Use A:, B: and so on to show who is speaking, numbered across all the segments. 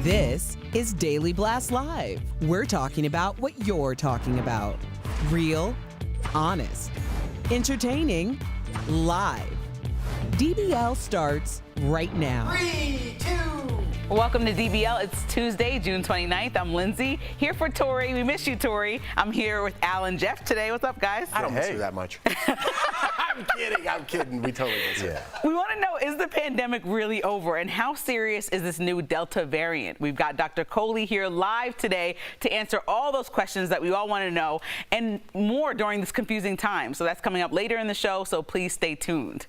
A: This is Daily Blast Live. We're talking about what you're talking about. Real, honest, entertaining, live. DBL starts right now.
B: 3, 2.
C: Welcome to DBL. It's Tuesday, June 29th. I'm Lindsay, here for Tori. We miss you, Tori. I'm here with Al and Jeff today. What's up, guys?
B: I don't miss you that much. I'm kidding. We totally miss you.
C: We want to know, is the pandemic really over, and how serious is this new Delta variant? We've got Dr. Coley here live today to answer all those questions that we all want to know and more during this confusing time. So that's coming up later in the show, so please stay tuned.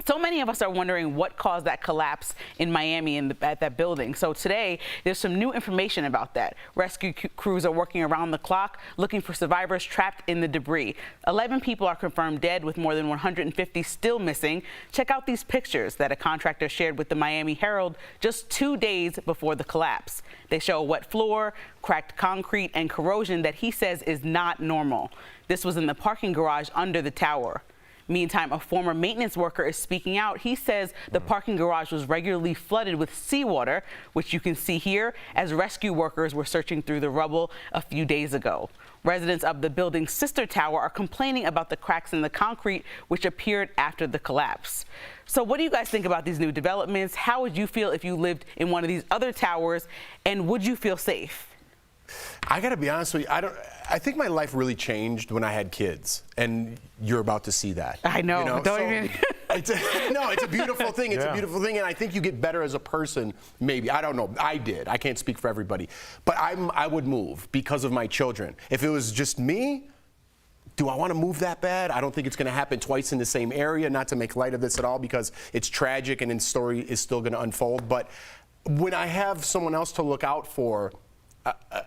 C: So many of us are wondering what caused that collapse in Miami at that building. So today, there's some new information about that. Rescue crews are working around the clock looking for survivors trapped in the debris. 11 people are confirmed dead, with more than 150 still missing. Check out these pictures that a contractor shared with the Miami Herald just 2 days before the collapse. They show a wet floor, cracked concrete, and corrosion that he says is not normal. This was in the parking garage under the tower. Meantime, a former maintenance worker is speaking out. He says the parking garage was regularly flooded with seawater, which you can see here, as rescue workers were searching through the rubble a few days ago. Residents of the building's sister tower are complaining about the cracks in the concrete, which appeared after the collapse. So what do you guys think about these new developments? How would you feel if you lived in one of these other towers, and would you feel safe?
B: I got to be honest with you. I think my life really changed when I had kids, and you're about to see that.
C: I know.
B: You know?
C: Don't even.
B: It's a beautiful thing. It's a beautiful thing, and I think you get better as a person. Maybe, I don't know. I did. I can't speak for everybody, but I would move because of my children. If it was just me, do I want to move that bad? I don't think it's going to happen twice in the same area. Not to make light of this at all, because it's tragic and the story is still going to unfold. But when I have someone else to look out for,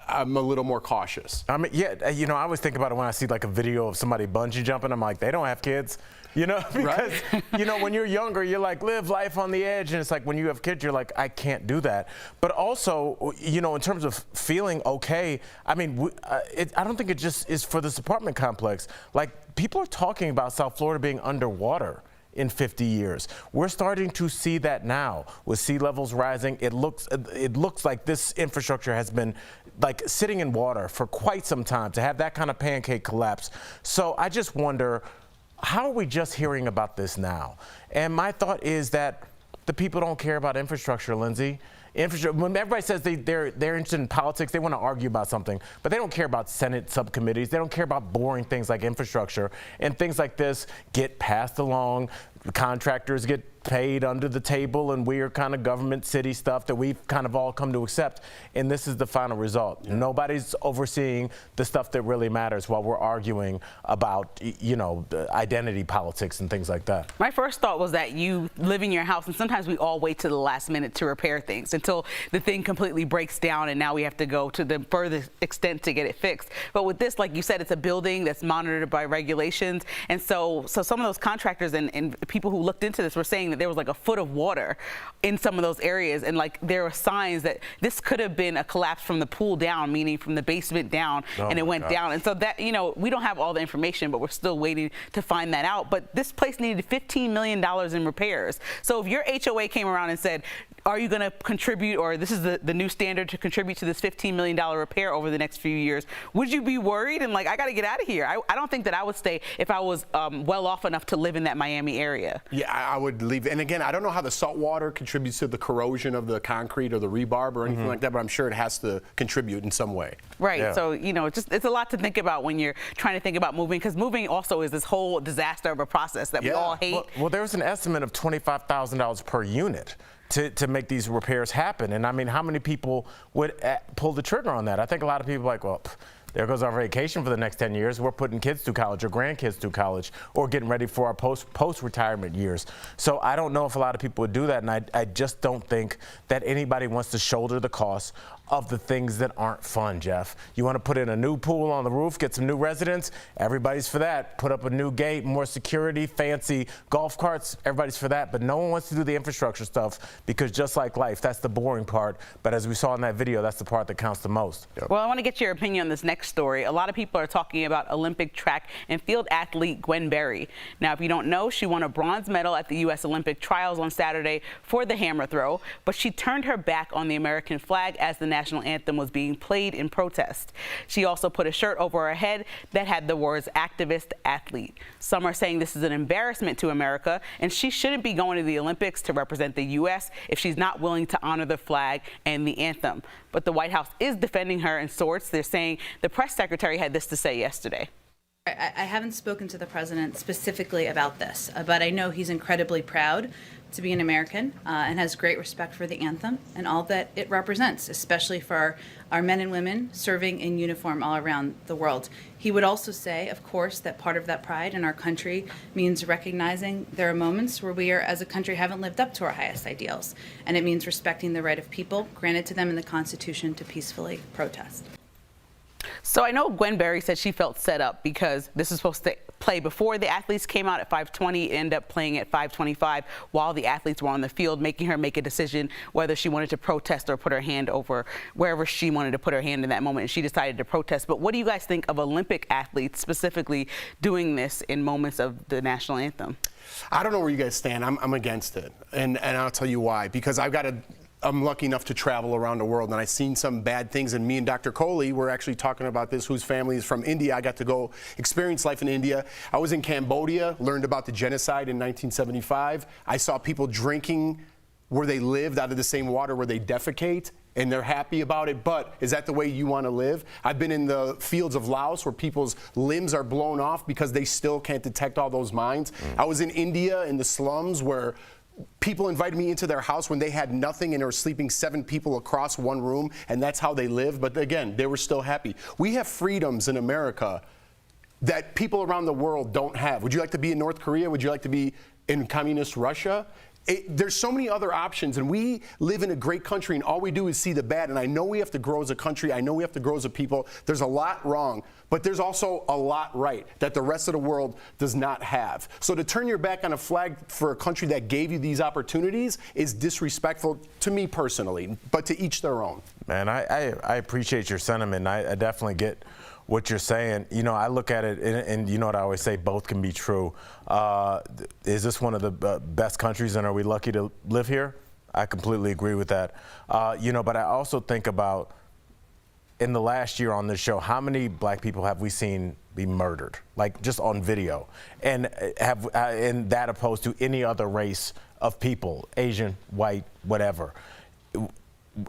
B: I'm a little more cautious.
D: I mean, yeah, you know, I always think about it when I see like a video of somebody bungee jumping. I'm like, they don't have kids, you know, because, you know, when you're younger, you're like, live life on the edge. And it's like, when you have kids, you're like, I can't do that. But also, you know, in terms of feeling okay, I mean, I don't think it just is for this apartment complex. Like, people are talking about South Florida being underwater in 50 years. We're starting to see that now with sea levels rising. It looks like this infrastructure has been like sitting in water for quite some time to have that kind of pancake collapse. So I just wonder, how are we just hearing about this now? And my thought is that the people don't care about infrastructure, Lindsay. When everybody says they're interested in politics, they want to argue about something, but they don't care about Senate subcommittees. They don't care about boring things like infrastructure, and things like this get passed along. Contractors get paid under the table and weird kind of government city stuff that we've kind of all come to accept, and this is the final result. Nobody's overseeing the stuff that really matters while we're arguing about, you know, identity politics and things like that.
C: My first thought was that you live in your house, and sometimes we all wait to the last minute to repair things until the thing completely breaks down, and now we have to go to the furthest extent to get it fixed. But with this, like you said, it's a building that's monitored by regulations, and so some of those contractors and people who looked into this were saying that there was like a foot of water in some of those areas, and like there were signs that this could have been a collapse from the pool down, meaning from the basement down, and it went down. And so that, you know, we don't have all the information, but we're still waiting to find that out. But this place needed $15 million in repairs. So if your HOA came around and said, are you going to contribute, or this is the new standard to contribute to this $15 million repair over the next few years, would you be worried and like, I got to get out of here? I don't think that I would stay if I was well off enough to live in that Miami area.
B: Yeah, I would leave. And again, I don't know how the salt water contributes to the corrosion of the concrete or the rebarb or anything like that, but I'm sure it has to contribute in some way.
C: Right.
D: Yeah.
C: So, you know, it's a lot to think about when you're trying to think about moving, because moving also is this whole disaster of a process that we all hate.
D: Well, there was an estimate of $25,000 per unit to make these repairs happen. And I mean, how many people would pull the trigger on that? I think a lot of people are like, well, there goes our vacation for the next 10 years. We're putting kids through college or grandkids through college, or getting ready for our post-retirement years. So I don't know if a lot of people would do that, and I just don't think that anybody wants to shoulder the cost of the things that aren't fun, Jeff. You want to put in a new pool on the roof, get some new residents, everybody's for that. Put up a new gate, more security, fancy golf carts, everybody's for that. But no one wants to do the infrastructure stuff because just like life, that's the boring part. But as we saw in that video, that's the part that counts the most.
C: Yep. Well, I want to get your opinion on this next story. A lot of people are talking about Olympic track and field athlete Gwen Berry. Now, if you don't know, she won a bronze medal at the U.S. Olympic trials on Saturday for the hammer throw, but she turned her back on the American flag as the national anthem was being played in protest. She also put a shirt over her head that had the words activist athlete. Some are saying this is an embarrassment to America and she shouldn't be going to the Olympics to represent the U.S. if she's not willing to honor the flag and the anthem. But the White House is defending her in sorts. They're saying the press secretary had this to say yesterday.
E: I haven't spoken to the president specifically about this, but I know he's incredibly proud to be an American and has great respect for the anthem and all that it represents, especially for our men and women serving in uniform all around the world. He would also say, of course, that part of that pride in our country means recognizing there are moments where we are, as a country, haven't lived up to our highest ideals, and it means respecting the right of people granted to them in the Constitution to peacefully protest.
C: So I know Gwen Berry said she felt set up because this is supposed to play before the athletes came out at 5:20, it ended up playing at 5:25 while the athletes were on the field, making her make a decision whether she wanted to protest or put her hand over wherever she wanted to put her hand in that moment, and she decided to protest. But what do you guys think of Olympic athletes specifically doing this in moments of the national anthem?
B: I don't know where you guys stand. I'm against it, and I'll tell you why. Because I'm lucky enough to travel around the world, and I've seen some bad things, and me and Dr. Kohli were actually talking about this, whose family is from India. I got to go experience life in India. I was in Cambodia, learned about the genocide in 1975. I saw people drinking where they lived out of the same water where they defecate, and they're happy about it, but is that the way you want to live? I've been in the fields of Laos where people's limbs are blown off because they still can't detect all those mines. I was in India in the slums where people invited me into their house when they had nothing and they were sleeping 7 people across one room, and that's how they live. But again, they were still happy. We have freedoms in America that people around the world don't have. Would you like to be in North Korea? Would you like to be in communist Russia? There's so many other options, and we live in a great country, and all we do is see the bad. And I know we have to grow as a country. I know we have to grow as a people. There's a lot wrong, but there's also a lot right that the rest of the world does not have. So to turn your back on a flag for a country that gave you these opportunities is disrespectful to me personally, but to each their own.
D: Man, I appreciate your sentiment. I definitely get what you're saying. You know, I look at it, and you know what I always say, both can be true. Is this one of the best countries, and are we lucky to live here? I completely agree with that. You know, but I also think about, in the last year on this show, how many black people have we seen be murdered, like just on video, and that opposed to any other race of people, Asian, white, whatever.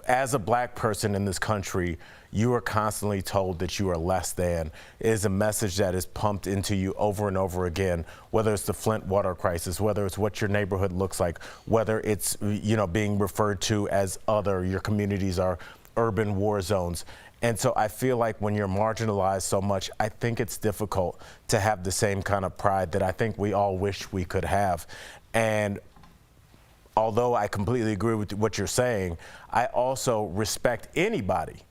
D: As a black person in this country, you are constantly told that you are less than. It is a message that is pumped into you over and over again, whether it's the Flint water crisis, whether it's what your neighborhood looks like, whether it's, you know, being referred to as other, your communities are urban war zones. And so I feel like when you're marginalized so much, I think it's difficult to have the same kind of pride that I think we all wish we could have. And although I completely agree with what you're saying, I also respect anybody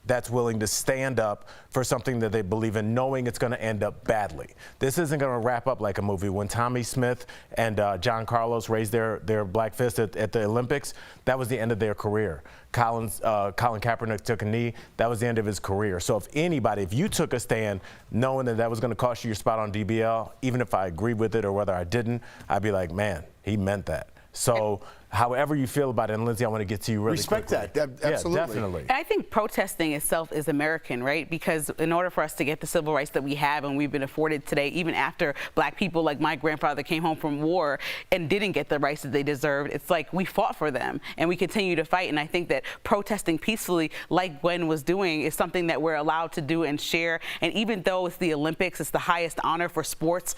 D: that's willing to stand up for something that they believe in, knowing it's going to end up badly. This isn't going to wrap up like a movie. When Tommy Smith and John Carlos raised their black fist at the Olympics, that was the end of their career. Colin Kaepernick took a knee, that was the end of his career. So if you took a stand knowing that was going to cost you your spot on DBL, even if I agreed with it or whether I didn't, I'd be like, man, he meant that. So however you feel about it, and Lindsay, I want to get to you really
B: Respect
D: quickly.
B: that, absolutely.
D: Yeah, definitely.
C: And I think protesting itself is American, right? Because in order for us to get the civil rights that we have and we've been afforded today, even after black people like my grandfather came home from war and didn't get the rights that they deserved, it's like we fought for them and we continue to fight. And I think that protesting peacefully, like Gwen was doing, is something that we're allowed to do and share. And even though it's the Olympics, it's the highest honor for sports,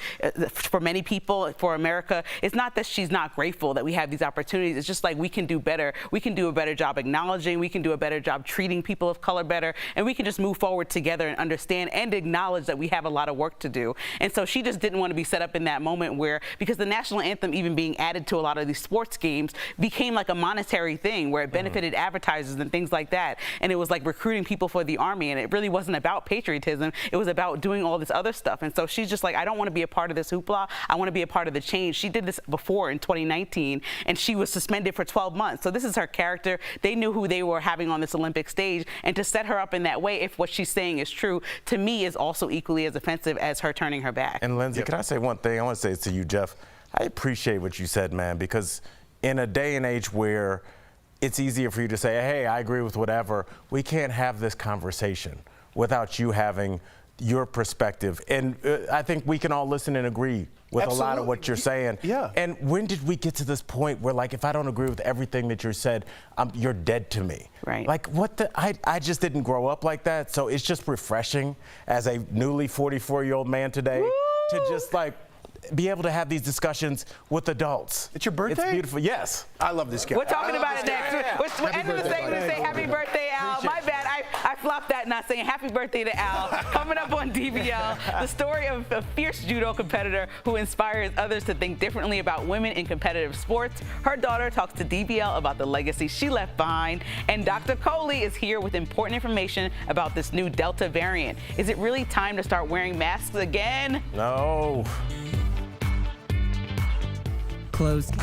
C: for many people, for America, it's not that she's not grateful that we have these opportunities. opportunities. It's just like we can do better. We can do a better job acknowledging. We can do a better job treating people of color better. And we can just move forward together and understand and acknowledge that we have a lot of work to do. And so she just didn't want to be set up in that moment where, because the national anthem even being added to a lot of these sports games became like a monetary thing where it benefited advertisers and things like that. And it was like recruiting people for the Army. And it really wasn't about patriotism. It was about doing all this other stuff. And so she's just like, I don't want to be a part of this hoopla. I want to be a part of the change. She did this before in 2019, and she was suspended for 12 months. So this is her character. They knew who they were having on this Olympic stage. And to set her up in that way, if what she's saying is true, to me is also equally as offensive as her turning her back.
D: And Lindsay, can I say one thing? I want to say it to you, Jeff. I appreciate what you said, man, because in a day and age where it's easier for you to say, hey, I agree with whatever, we can't have this conversation without you having your perspective. And I think we can all listen and agree with a lot of what you're saying.
B: Yeah.
D: And when did we get to this point where, like, if I don't agree with everything that you said, you're dead to me?
C: Right.
D: Like, what the? I just didn't grow up like that. So it's just refreshing as a newly 44-year-old man today to just, like, be able to have these discussions with adults.
B: It's your birthday?
D: It's beautiful. Yes.
B: I love this guy.
C: We're talking about it next.
D: Yeah.
C: We're ending the segment and say happy birthday, Al. My bad. I flopped that not saying happy birthday to Al. Coming up on DBL, the story of a fierce judo competitor who inspires others to think differently about women in competitive sports. Her daughter talks to DBL about the legacy she left behind. And Dr. Coley is here with important information about this new Delta variant. Is it really time to start wearing masks again?
D: No.
A: Closed.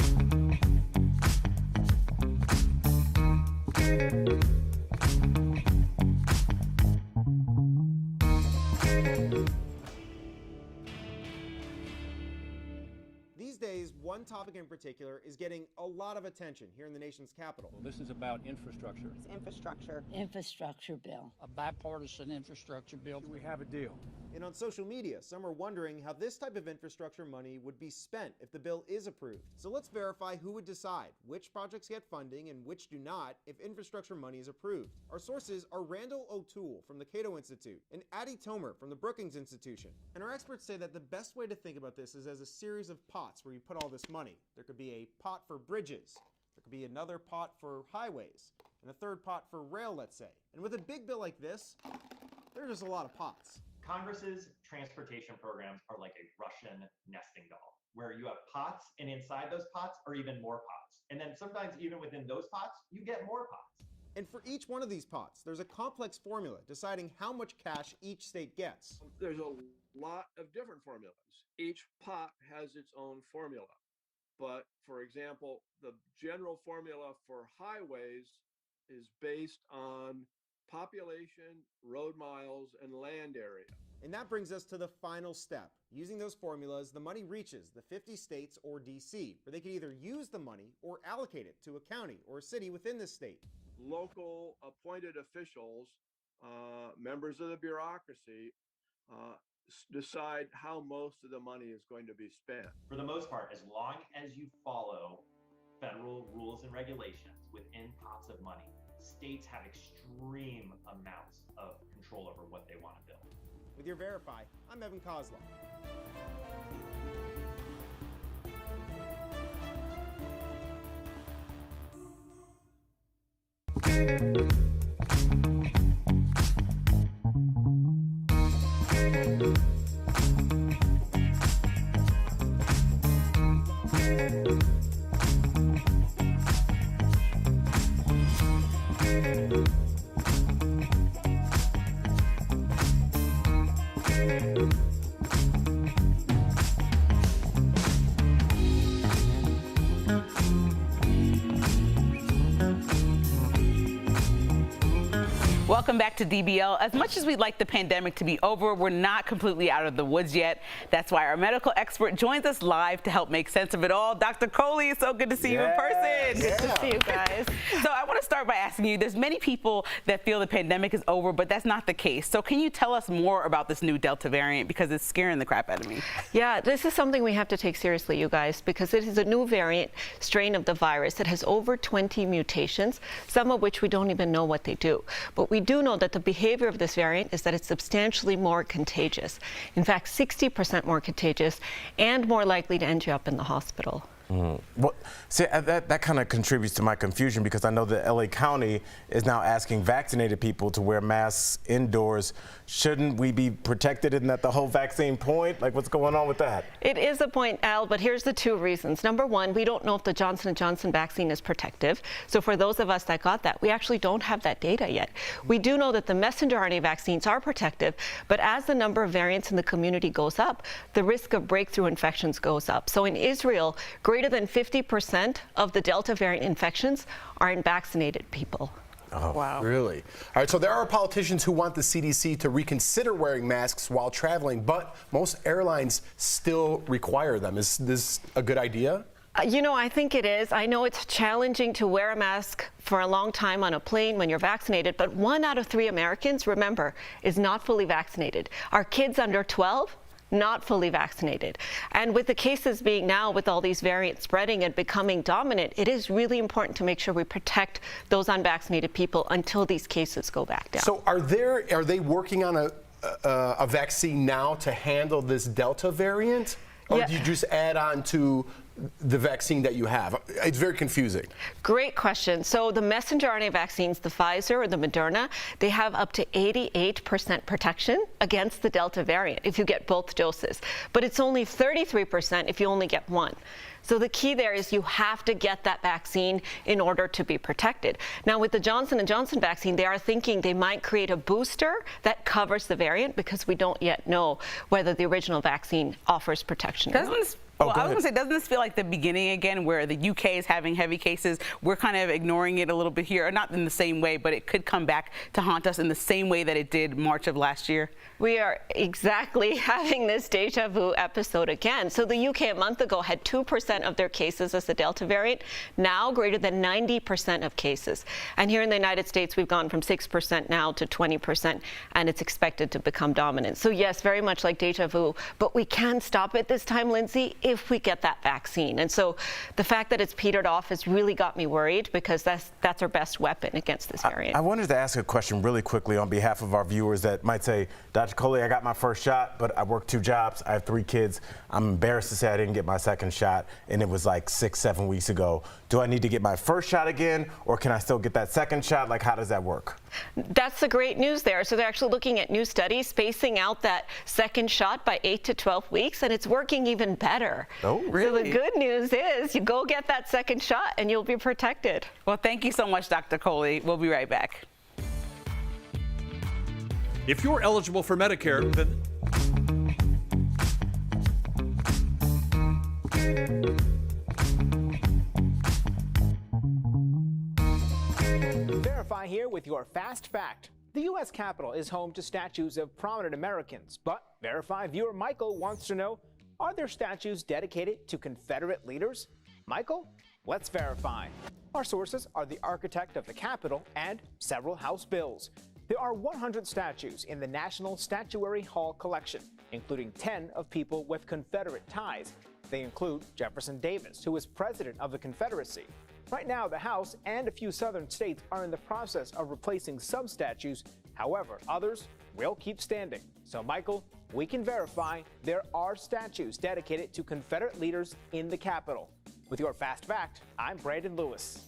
F: These days, one topic in particular is getting a lot of attention here in the nation's capital.
G: Well, this is about infrastructure.
H: It's infrastructure.
I: Infrastructure bill.
G: A bipartisan infrastructure bill. We have a deal.
F: And on social media, some are wondering how this type of infrastructure money would be spent if the bill is approved. So let's verify who would decide which projects get funding and which do not if infrastructure money is approved. Our sources are Randall O'Toole from the Cato Institute and Addie Tomer from the Brookings Institution. And our experts say that the best way to think about this is as a series of pots where you put all this money. There could be a pot for bridges, there could be another pot for highways, and a third pot for rail, let's say. And with a big bill like this, there's just a lot of pots.
J: Congress's transportation programs are like a Russian nesting doll, where you have pots, and inside those pots are even more pots. And then sometimes even within those pots, you get more pots.
F: And for each one of these pots, there's a complex formula deciding how much cash each state gets.
K: There's a lot of different formulas. Each pot has its own formula. But for example, the general formula for highways is based on population, road miles, and land area.
F: And that brings us to the final step. Using those formulas, the money reaches the 50 states or DC, where they can either use the money or allocate it to a county or a city within the state.
K: Local appointed officials, members of the bureaucracy, decide how most of the money is going to be spent.
J: For the most part, as long as you follow federal rules and regulations within pots of money, states have extreme amounts of control over what they want to build.
F: With your Verify, I'm Evan Kozlov.
C: Welcome back to DBL. As much as we'd like the pandemic to be over, we're not completely out of the woods yet. That's why our medical expert joins us live to help make sense of it all. Dr. Coley, it's so good to see you in person.
H: Good to see you guys.
C: So I want to start by asking you, there's many people that feel the pandemic is over, but that's not the case. So can you tell us more about this new Delta variant, because it's scaring the crap out of me?
H: Yeah, this is something we have to take seriously, you guys, because it is a new variant strain of the virus. It has over 20 mutations, some of which we don't even know what they do. But we do know that the behavior of this variant is that it's substantially more contagious. In fact, 60% more contagious and more likely to end you up in the hospital.
D: Well, see, that kind of contributes to my confusion because I know that LA County is now asking vaccinated people to wear masks indoors. Shouldn't we be protected? Isn't that the whole vaccine point? Like, what's going on with that?
H: It is a point, Al, but here's the two reasons. Number one, we don't know if the Johnson & Johnson vaccine is protective. So for those of us that got that, we actually don't have that data yet. We do know that the messenger RNA vaccines are protective, but as the number of variants in the community goes up, the risk of breakthrough infections goes up. So in Israel, greater than 50% of the Delta variant infections are in vaccinated people.
B: Oh, wow. Really? All right, so there are politicians who want the CDC to reconsider wearing masks while traveling, but most airlines still require them. Is this a good idea?
H: You know, I think it is. I know it's challenging to wear a mask for a long time on a plane when you're vaccinated, but 1 out of 3 Americans, remember, is not fully vaccinated. Our kids under 12, not fully vaccinated. And with the cases being now, with all these variants spreading and becoming dominant, it is really important to make sure we protect those unvaccinated people until these cases go back down.
B: So are they working on a vaccine now to handle this Delta variant? Or do you just add on to the vaccine that you have? It's very confusing.
H: Great question. So the messenger RNA vaccines, the Pfizer or the Moderna, they have up to 88% protection against the Delta variant if you get both doses. But it's only 33% if you only get one. So the key there is you have to get that vaccine in order to be protected. Now with the Johnson & Johnson vaccine, they are thinking they might create a booster that covers the variant because we don't yet know whether the original vaccine offers protection or not.
C: Well, I was going to say, doesn't this feel like the beginning again where the UK is having heavy cases? We're kind of ignoring it a little bit here, not in the same way, but it could come back to haunt us in the same way that it did March of last year.
H: We are exactly having this deja vu episode again. So the UK a month ago had 2% of their cases as the Delta variant, now greater than 90% of cases. And here in the United States, we've gone from 6% now to 20%, and it's expected to become dominant. So yes, very much like deja vu, but we can stop it this time, Lindsay, if we get that vaccine. And so the fact that it's petered off has really got me worried because that's our best weapon against this variant.
D: I wanted to ask a question really quickly on behalf of our viewers that might say, Dr. Coley, I got my first shot, but I work 2 jobs. I have 3 kids. I'm embarrassed to say I didn't get my second shot, and it was like 6-7 weeks ago. Do I need to get my first shot again, or can I still get that second shot? Like, how does that work?
H: That's the great news there. So they're actually looking at new studies, spacing out that second shot by 8 to 12 weeks, and it's working even better.
D: Oh, really?
H: So the good news is you go get that second shot and you'll be protected.
C: Well, thank you so much, Dr. Coley. We'll be right back.
I: If you're eligible for Medicare, then
L: Verify here with your Fast Fact. The U.S. Capitol is home to statues of prominent Americans, but Verify viewer Michael wants to know, are there statues dedicated to Confederate leaders? Michael, let's verify. Our sources are the architect of the Capitol and several House bills. There are 100 statues in the National Statuary Hall collection, including 10 of people with Confederate ties. They include Jefferson Davis, who was president of the Confederacy. Right now, the House and a few southern states are in the process of replacing some statues. However, others will keep standing. So, Michael, we can verify there are statues dedicated to Confederate leaders in the Capitol. With your Fast Fact, I'm Brandon Lewis.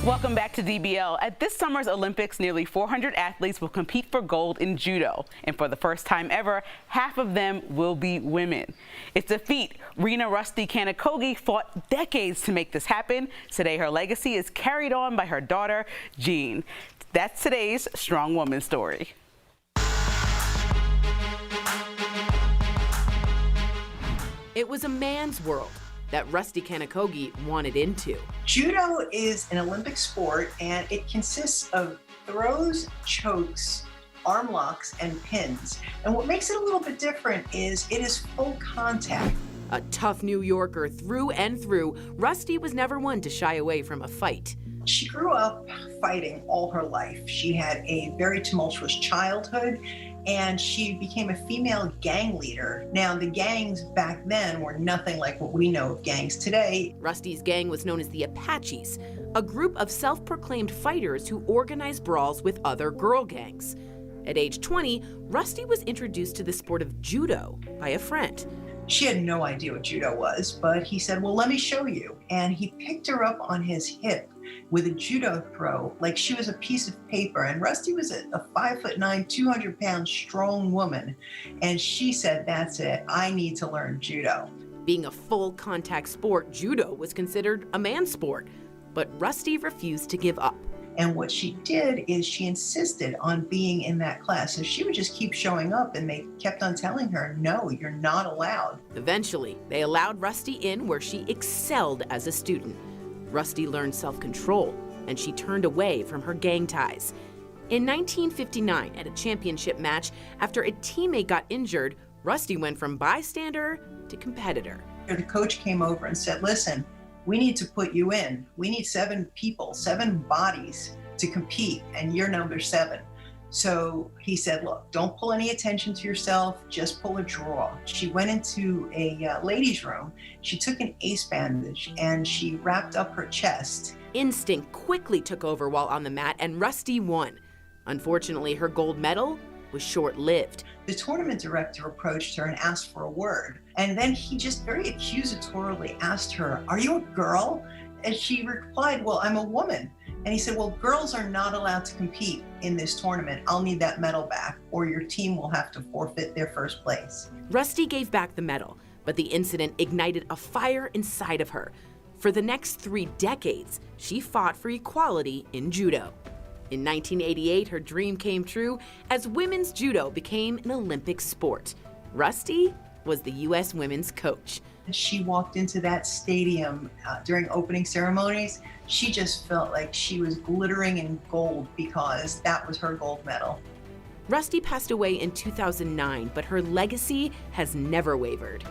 C: Welcome back to DBL. At this summer's Olympics, nearly 400 athletes will compete for gold in judo. And for the first time ever, half of them will be women. It's a feat. Rena Rusty Kanikogi fought decades to make this happen. Today, her legacy is carried on by her daughter, Jean. That's today's Strong Woman story.
M: It was a man's world that Rusty Kanikogi wanted into.
N: Judo is an Olympic sport, and it consists of throws, chokes, arm locks, and pins. And what makes it a little bit different is it is full contact.
M: A tough New Yorker through and through, Rusty was never one to shy away from a fight.
N: She grew up fighting all her life. She had a very tumultuous childhood, and she became a female gang leader. Now, the gangs back then were nothing like what we know of gangs today.
M: Rusty's gang was known as the Apaches, a group of self-proclaimed fighters who organized brawls with other girl gangs. At age 20, Rusty was introduced to the sport of judo by a friend.
N: She had no idea what judo was, but he said, well, let me show you. And he picked her up on his hip with a judo throw like she was a piece of paper. And Rusty was a 5'9", 200-pound strong woman. And she said, that's it, I need to learn judo.
M: Being a full contact sport, judo was considered a man's sport, but Rusty refused to give up.
N: And what she did is she insisted on being in that class. So she would just keep showing up, and they kept on telling her, no, you're not allowed.
M: Eventually, they allowed Rusty in, where she excelled as a student. Rusty learned self-control, and she turned away from her gang ties. In 1959, at a championship match, after a teammate got injured, Rusty went from bystander to competitor.
N: The coach came over and said, listen, we need to put you in. We need 7 people, 7 bodies to compete, and you're number 7. So he said, look, don't pull any attention to yourself, just pull a draw. She went into a ladies' room. She took an ace bandage and she wrapped up her chest.
M: Instinct quickly took over while on the mat, and Rusty won. Unfortunately, her gold medal was short-lived.
N: The tournament director approached her and asked for a word. And then he just very accusatorily asked her, are you a girl? And she replied, well, I'm a woman. And he said, well, girls are not allowed to compete in this tournament. I'll need that medal back, or your team will have to forfeit their first place.
M: Rusty gave back the medal, but the incident ignited a fire inside of her. For the next 3 decades, she fought for equality in judo. In 1988, her dream came true as women's judo became an Olympic sport. Rusty was the U.S. women's coach.
N: She walked into that stadium during opening ceremonies. She just felt like she was glittering in gold because that was her gold medal.
M: Rusty passed away in 2009, but her legacy has never wavered.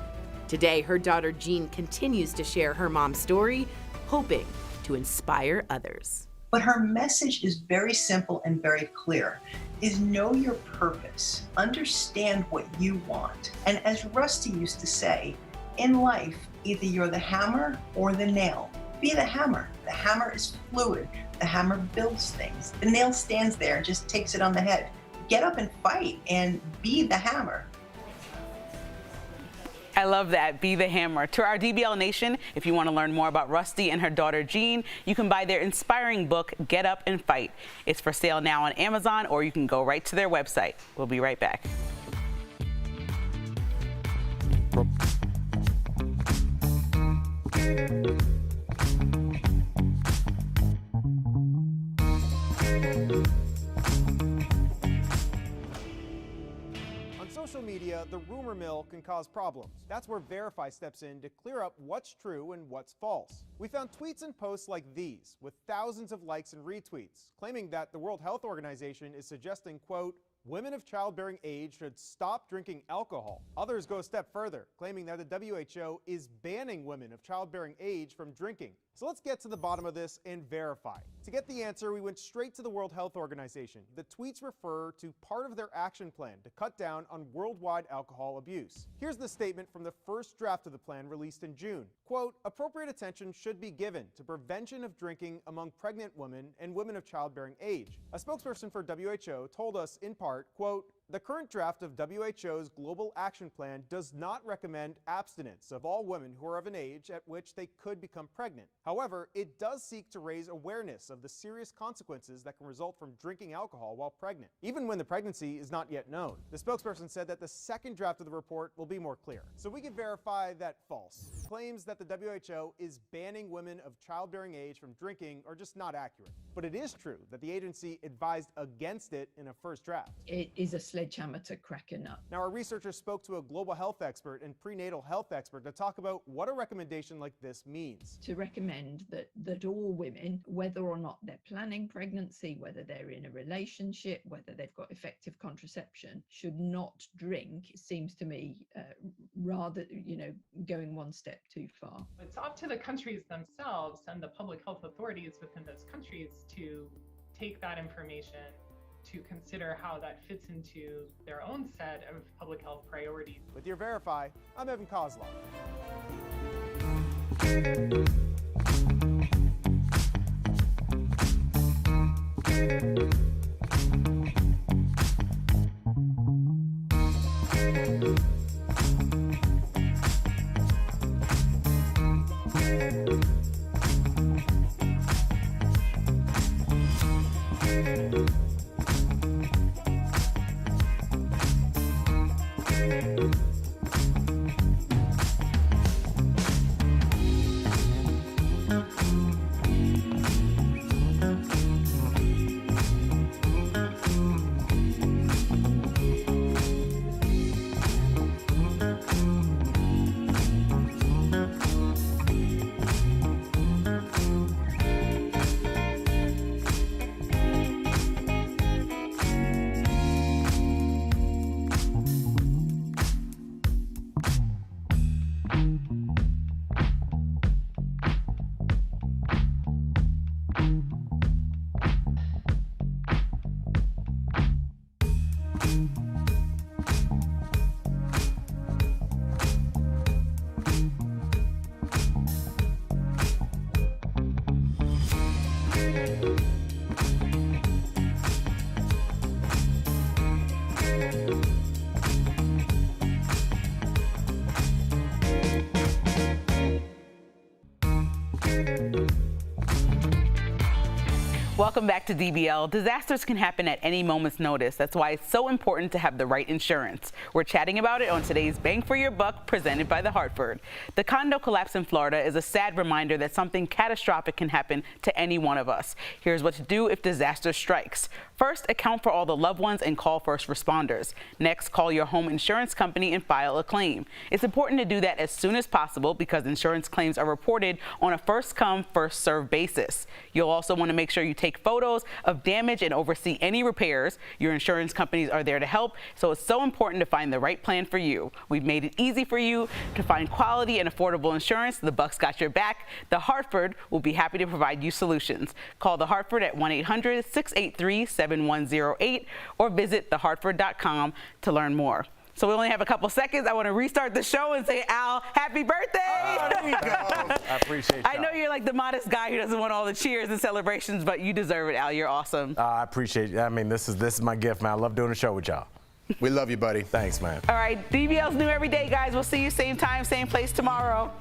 M: Today, her daughter Jean continues to share her mom's story, hoping to inspire others.
N: But her message is very simple and very clear, is know your purpose, understand what you want. And as Rusty used to say, in life, either you're the hammer or the nail. Be the hammer. The hammer is fluid. The hammer builds things. The nail stands there and just takes it on the head. Get up and fight and be the hammer.
C: I love that. Be the hammer. To our DBL Nation, if you want to learn more about Rusty and her daughter Jean, you can buy their inspiring book, Get Up and Fight. It's for sale now on Amazon, or you can go right to their website. We'll be right back.
F: Social media, the rumor mill can cause problems. That's where Verify steps in to clear up what's true and what's false. We found tweets and posts like these, with thousands of likes and retweets, claiming that the World Health Organization is suggesting, quote, women of childbearing age should stop drinking alcohol. Others go a step further, claiming that the WHO is banning women of childbearing age from drinking. So let's get to the bottom of this and verify. To get the answer, we went straight to the World Health Organization. The tweets refer to part of their action plan to cut down on worldwide alcohol abuse. Here's the statement from the first draft of the plan released in June. Quote, appropriate attention should be given to prevention of drinking among pregnant women and women of childbearing age. A spokesperson for WHO told us in part, quote, The current draft of WHO's Global Action Plan does not recommend abstinence of all women who are of an age at which they could become pregnant. However, it does seek to raise awareness of the serious consequences that can result from drinking alcohol while pregnant, even when the pregnancy is not yet known. The spokesperson said that the second draft of the report will be more clear. So we can verify that false. Claims that the WHO is banning women of childbearing age from drinking are just not accurate. But it is true that the agency advised against it in a first draft.
O: It is a sledgehammer to crack a nut.
F: Now, our researchers spoke to a global health expert and prenatal health expert to talk about what a recommendation like this means.
O: To recommend that all women, whether or not they're planning pregnancy, whether they're in a relationship, whether they've got effective contraception, should not drink seems to me rather, going one step too far.
P: It's up to the countries themselves and the public health authorities within those countries to take that information, to consider how that fits into their own set of public health priorities.
F: With your Verify, I'm Evan Kozlov.
C: Welcome back to DBL. Disasters can happen at any moment's notice. That's why it's so important to have the right insurance. We're chatting about it on today's Bang for Your Buck, presented by The Hartford. The condo collapse in Florida is a sad reminder that something catastrophic can happen to any one of us. Here's what to do if disaster strikes. First, account for all the loved ones and call first responders. Next, call your home insurance company and file a claim. It's important to do that as soon as possible because insurance claims are reported on a first-come, first-served basis. You'll also want to make sure you take photos of damage and oversee any repairs. Your insurance companies are there to help, so it's so important to find the right plan for you. We've made it easy for you to find quality and affordable insurance. The Buck's got your back. The Hartford will be happy to provide you solutions. Call The Hartford at 1-800-683-7108 or visit thehartford.com to learn more. So we only have a couple seconds. I want to restart the show and say, Al, happy birthday.
B: Oh, there you go.
D: I appreciate
C: I know you're like the modest guy who doesn't want all the cheers and celebrations, but you deserve it, Al. You're awesome.
D: I appreciate it. I mean, this is my gift, man. I love doing the show with y'all.
B: We love you, buddy.
D: Thanks, man.
C: All right, DBL's new every day, guys. We'll see you same time, same place tomorrow.